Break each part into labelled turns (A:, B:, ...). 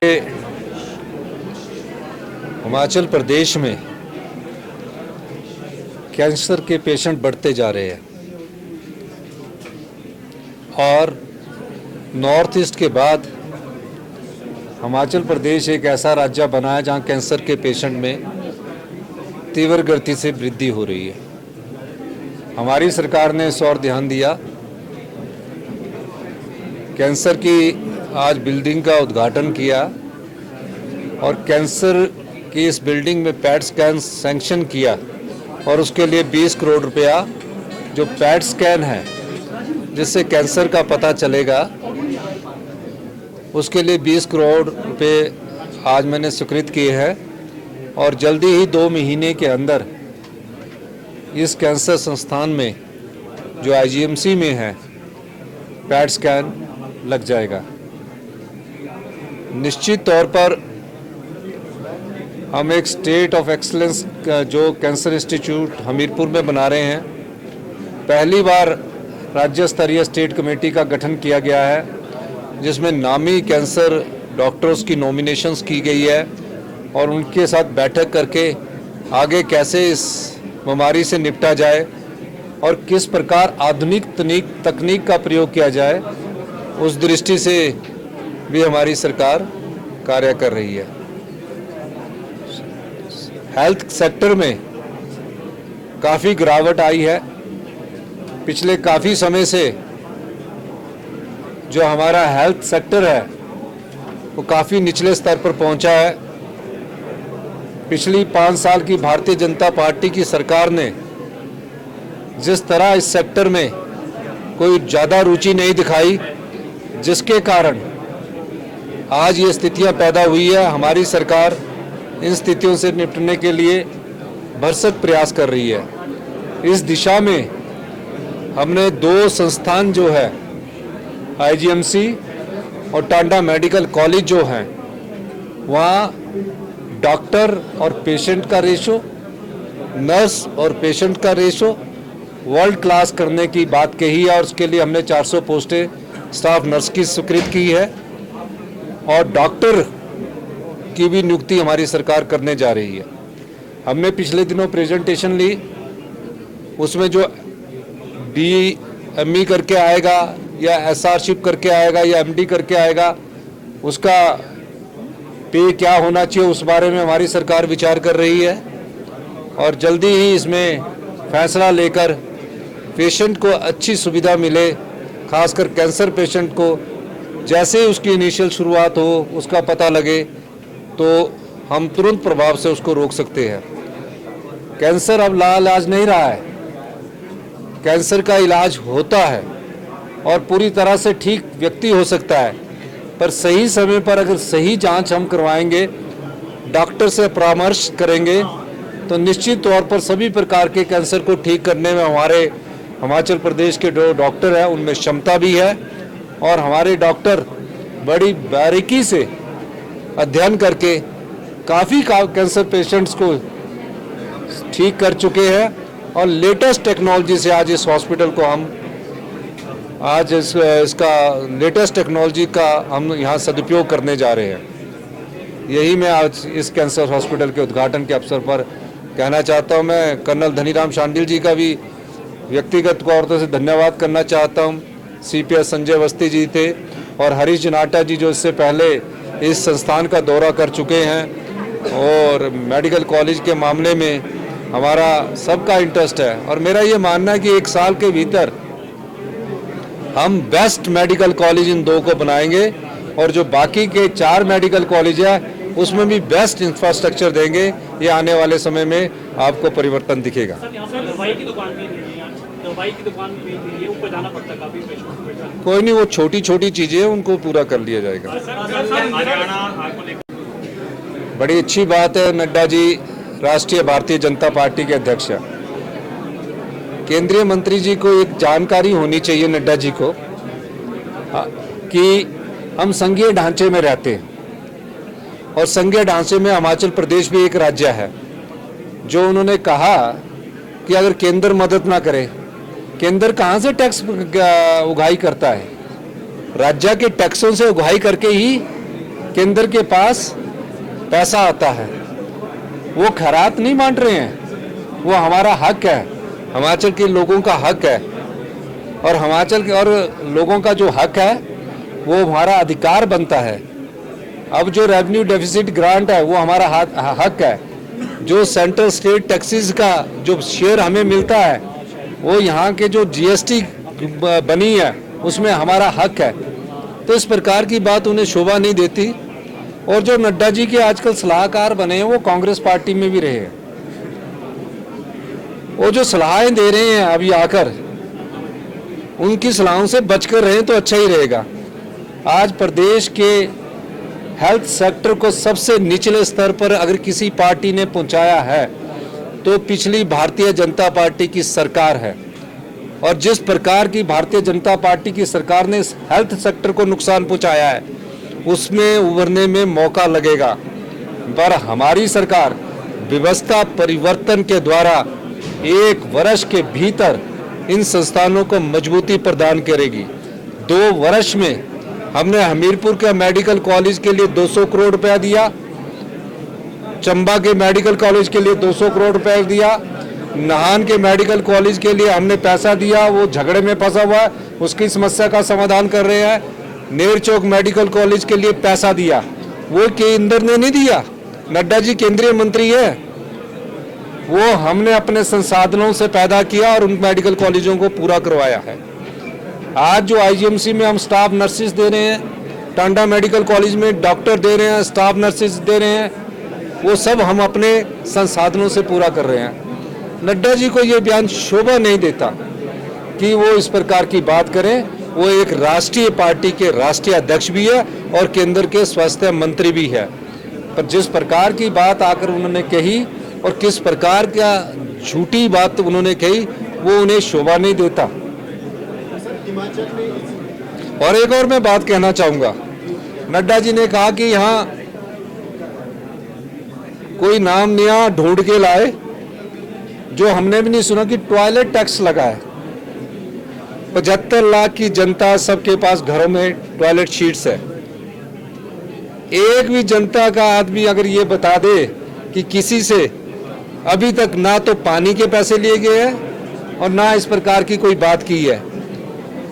A: हिमाचल प्रदेश में कैंसर के पेशेंट बढ़ते जा रहे हैं और नॉर्थ ईस्ट के बाद हिमाचल प्रदेश एक ऐसा राज्य बना है जहां कैंसर के पेशेंट में तीव्र गति से वृद्धि हो रही है। हमारी सरकार ने इस ओर ध्यान दिया। कैंसर की आज बिल्डिंग का उद्घाटन किया और कैंसर की इस बिल्डिंग में पैट स्कैन सैंक्शन किया और उसके लिए 20 करोड़ रुपया जो पैट स्कैन है जिससे कैंसर का पता चलेगा, उसके लिए 20 करोड़ रुपए आज मैंने स्वीकृत किए हैं और जल्दी ही 2 महीने के अंदर इस कैंसर संस्थान में जो आईजीएमसी में है पैट स्कैन लग जाएगा। निश्चित तौर पर हम एक स्टेट ऑफ एक्सीलेंस जो कैंसर इंस्टीट्यूट हमीरपुर में बना रहे हैं। पहली बार राज्य स्तरीय स्टेट कमेटी का गठन किया गया है जिसमें नामी कैंसर डॉक्टर्स की नॉमिनेशंस की गई है और उनके साथ बैठक करके आगे कैसे इस बीमारी से निपटा जाए और किस प्रकार आधुनिक तकनीक का प्रयोग किया जाए, उस दृष्टि से भी हमारी सरकार कार्य कर रही है। हेल्थ सेक्टर में काफ़ी गिरावट आई है। पिछले काफ़ी समय से जो हमारा हेल्थ सेक्टर है वो काफ़ी निचले स्तर पर पहुंचा है। पिछली 5 साल की भारतीय जनता पार्टी की सरकार ने जिस तरह इस सेक्टर में कोई ज़्यादा रुचि नहीं दिखाई, जिसके कारण आज ये स्थितियां पैदा हुई है। हमारी सरकार इन स्थितियों से निपटने के लिए भरसक प्रयास कर रही है। इस दिशा में हमने 2 संस्थान जो है आईजीएमसी और टांडा मेडिकल कॉलेज जो हैं, वहाँ डॉक्टर और पेशेंट का रेशो, नर्स और पेशेंट का रेशो वर्ल्ड क्लास करने की बात कही है और उसके लिए हमने 400 पोस्टें स्टाफ नर्स की स्वीकृत की है और डॉक्टर की भी नियुक्ति हमारी सरकार करने जा रही है। हमने पिछले दिनों प्रेजेंटेशन ली, उसमें जो DME करके आएगा या SRशिप करके आएगा या MD करके आएगा, उसका पे क्या होना चाहिए उस बारे में हमारी सरकार विचार कर रही है और जल्दी ही इसमें फैसला लेकर पेशेंट को अच्छी सुविधा मिले, खासकर कैंसर पेशेंट को जैसे ही उसकी इनिशियल शुरुआत हो, उसका पता लगे तो हम तुरंत प्रभाव से उसको रोक सकते हैं। कैंसर अब लाइलाज नहीं रहा है। कैंसर का इलाज होता है और पूरी तरह से ठीक व्यक्ति हो सकता है, पर सही समय पर अगर सही जांच हम करवाएंगे, डॉक्टर से परामर्श करेंगे तो निश्चित तौर पर सभी प्रकार के कैंसर को ठीक करने में हमारे हिमाचल प्रदेश के जो डॉक्टर हैं उनमें क्षमता भी है और हमारे डॉक्टर बड़ी बारीकी से अध्ययन करके काफ़ी कैंसर पेशेंट्स को ठीक कर चुके हैं और लेटेस्ट टेक्नोलॉजी से आज इस हॉस्पिटल को हम आज इसका लेटेस्ट टेक्नोलॉजी का हम यहाँ सदुपयोग करने जा रहे हैं। यही मैं आज इस कैंसर हॉस्पिटल के उद्घाटन के अवसर पर कहना चाहता हूँ। मैं कर्नल धनीराम शांडिल जी का भी व्यक्तिगत तौर से धन्यवाद करना चाहता हूँ। CPS संजय अवस्थी जी थे और हरीश जनाटा जी जो इससे पहले इस संस्थान का दौरा कर चुके हैं और मेडिकल कॉलेज के मामले में हमारा सबका इंटरेस्ट है और मेरा ये मानना है कि 1 साल के भीतर हम बेस्ट मेडिकल कॉलेज इन 2 को बनाएंगे और जो बाकी के 4 मेडिकल कॉलेज है उसमें भी बेस्ट इंफ्रास्ट्रक्चर देंगे। ये आने वाले समय में आपको परिवर्तन दिखेगा। कोई नहीं, वो छोटी छोटी चीजें हैं, उनको पूरा कर लिया जाएगा। बड़ी अच्छी बात है, नड्डा जी राष्ट्रीय भारतीय जनता पार्टी के अध्यक्ष हैं। केंद्रीय मंत्री जी को एक जानकारी होनी चाहिए नड्डा जी को कि हम संघीय ढांचे में रहते हैं और संघीय ढांचे में हिमाचल प्रदेश भी एक राज्य है। जो उन्होंने कहा कि अगर केंद्र मदद ना करे, केंद्र कहाँ से टैक्स उगाही करता है? राज्य के टैक्सों से उगाही करके ही केंद्र के पास पैसा आता है, वो खैरात नहीं बांट रहे हैं, वो हमारा हक है, हिमाचल के लोगों का हक है। और हिमाचल के और लोगों का जो हक है वो हमारा अधिकार बनता है। अब जो रेवेन्यू डेफिसिट ग्रांट है वो हमारा हक है। जो सेंट्रल स्टेट टैक्सेस का जो शेयर हमें मिलता है वो यहाँ के जो जीएसटी बनी है उसमें हमारा हक है। तो इस प्रकार की बात उन्हें शोभा नहीं देती। और जो नड्डा जी के आजकल सलाहकार बने हैं वो कांग्रेस पार्टी में भी रहे हैं। वो जो सलाहें दे रहे हैं अभी आकर, उनकी सलाहों से बचकर रहें तो अच्छा ही रहेगा। आज प्रदेश के हेल्थ सेक्टर को सबसे निचले स्तर पर अगर किसी पार्टी ने पहुंचाया है तो पिछली भारतीय जनता पार्टी की सरकार है। और जिस प्रकार की भारतीय जनता पार्टी की सरकार ने इस हेल्थ सेक्टर को नुकसान पहुंचाया है उसमें उभरने में मौका लगेगा। पर हमारी सरकार व्यवस्था परिवर्तन के द्वारा 1 वर्ष के भीतर इन संस्थानों को मजबूती प्रदान करेगी। 2 वर्ष में हमने हमीरपुर के मेडिकल कॉलेज के लिए 200 करोड़ रुपया दिया, चंबा के मेडिकल कॉलेज के लिए 200 करोड़ रुपया दिया, नाहन के मेडिकल कॉलेज के लिए हमने पैसा दिया, वो झगड़े में फंसा हुआ है, उसकी समस्या का समाधान कर रहे हैं। नेर चौक मेडिकल कॉलेज के लिए पैसा दिया, वो केंद्र ने नहीं दिया, नड्डा जी केंद्रीय मंत्री है, वो हमने अपने संसाधनों से पैदा किया और उन मेडिकल कॉलेजों को पूरा करवाया है। आज जो आईजीएमसी में हम स्टाफ नर्सेज दे रहे हैं, टांडा मेडिकल कॉलेज में डॉक्टर दे रहे हैं, स्टाफ नर्सेज दे रहे हैं, वो सब हम अपने संसाधनों से पूरा कर रहे हैं। नड्डा जी को ये बयान शोभा नहीं देता कि वो इस प्रकार की बात करें। वो एक राष्ट्रीय पार्टी के राष्ट्रीय अध्यक्ष भी है और केंद्र के स्वास्थ्य मंत्री भी है। पर जिस प्रकार की बात आकर उन्होंने कही और किस प्रकार का झूठी बात उन्होंने कही वो उन्हें शोभा नहीं देता। और एक और मैं बात कहना चाहूंगा, नड्डा जी ने कहा कि यहाँ कोई नाम नया ढूंढ के लाए, जो हमने भी नहीं सुना कि टॉयलेट टैक्स लगा है। 75 लाख की जनता, सबके पास घरों में टॉयलेट शीट्स है। एक भी जनता का आदमी अगर ये बता दे कि किसी से अभी तक ना तो पानी के पैसे लिए गए हैं और ना इस प्रकार की कोई बात की है।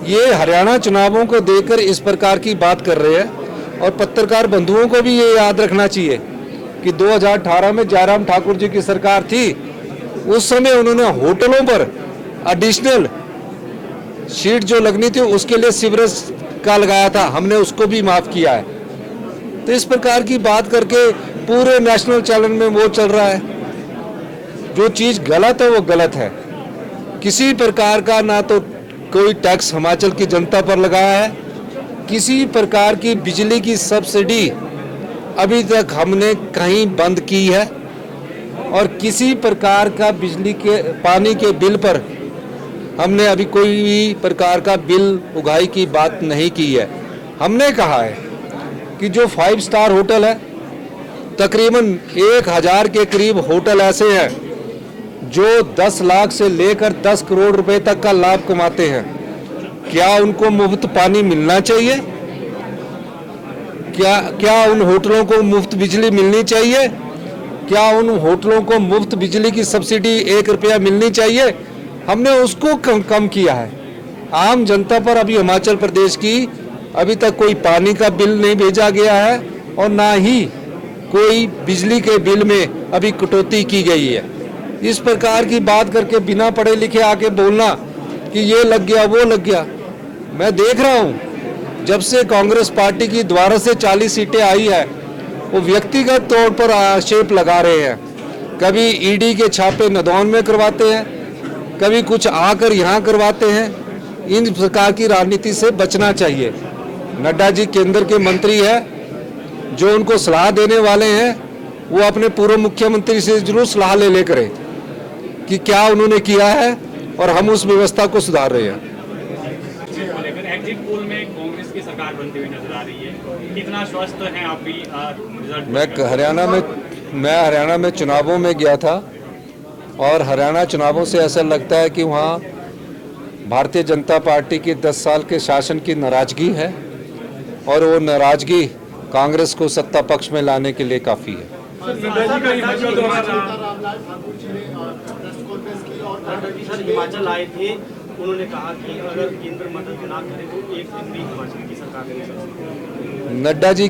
A: ये हरियाणा चुनावों को देकर इस प्रकार की बात कर रहे हैं। और पत्रकार बंधुओं को भी ये याद रखना चाहिए कि 2018 में जयराम ठाकुर जी की सरकार थी, उस समय उन्होंने होटलों पर एडिशनल शीट जो लगनी थी उसके लिए सीवरेज का लगाया था, हमने उसको भी माफ किया है। तो इस प्रकार की बात करके पूरे नेशनल चैनल में वो चल रहा है। जो चीज गलत है वो गलत है। किसी प्रकार का ना तो कोई टैक्स हिमाचल की जनता पर लगाया है, किसी प्रकार की बिजली की सब्सिडी अभी तक हमने कहीं बंद की है, और किसी प्रकार का बिजली के पानी के बिल पर हमने अभी कोई भी प्रकार का बिल उगाही की बात नहीं की है। हमने कहा है कि जो 5 स्टार होटल है, तकरीबन 1000 के करीब होटल ऐसे हैं जो 10 लाख से लेकर 10 करोड़ रुपए तक का लाभ कमाते हैं। क्या उनको मुफ्त पानी मिलना चाहिए? क्या उन होटलों को मुफ्त बिजली मिलनी चाहिए? क्या उन होटलों को मुफ्त बिजली की सब्सिडी 1 रुपया मिलनी चाहिए? हमने उसको कम किया है। आम जनता पर अभी हिमाचल प्रदेश की अभी तक कोई पानी का बिल नहीं भेजा गया है और ना ही कोई बिजली के बिल में अभी कटौती की गई है। इस प्रकार की बात करके बिना पढ़े लिखे आके बोलना कि ये लग गया वो लग गया। मैं देख रहा हूँ जब से कांग्रेस पार्टी की दोबारा से 40 सीटें आई है, वो व्यक्तिगत तौर पर आक्षेप लगा रहे हैं। कभी ईडी के छापे नदौन में करवाते हैं, कभी कुछ आकर यहाँ करवाते हैं। इन प्रकार की राजनीति से बचना चाहिए। नड्डा जी केंद्र के मंत्री है, जो उनको सलाह देने वाले हैं वो अपने पूर्व मुख्यमंत्री से जरूर सलाह ले करें कि क्या उन्होंने किया है और हम उस व्यवस्था को सुधार रहे हैं।
B: एग्जिट पोल में कांग्रेस की सरकार बनती हुई नजर आ रही है, कितना स्वस्थ है आप भी रिजल्ट?
A: मैं हरियाणा में चुनावों में गया था और हरियाणा चुनावों से ऐसा लगता है कि वहाँ भारतीय जनता पार्टी की 10 साल के शासन की नाराजगी है और वो नाराजगी कांग्रेस को सत्ता पक्ष में लाने के लिए काफ़ी है।
C: सर हिमाचल आए थे, उन्होंने कहा कि अगर केंद्र मदद ना करे तो एक दिन भी हिमाचल की सरकार नहीं चल सकती।
A: नड्डा जी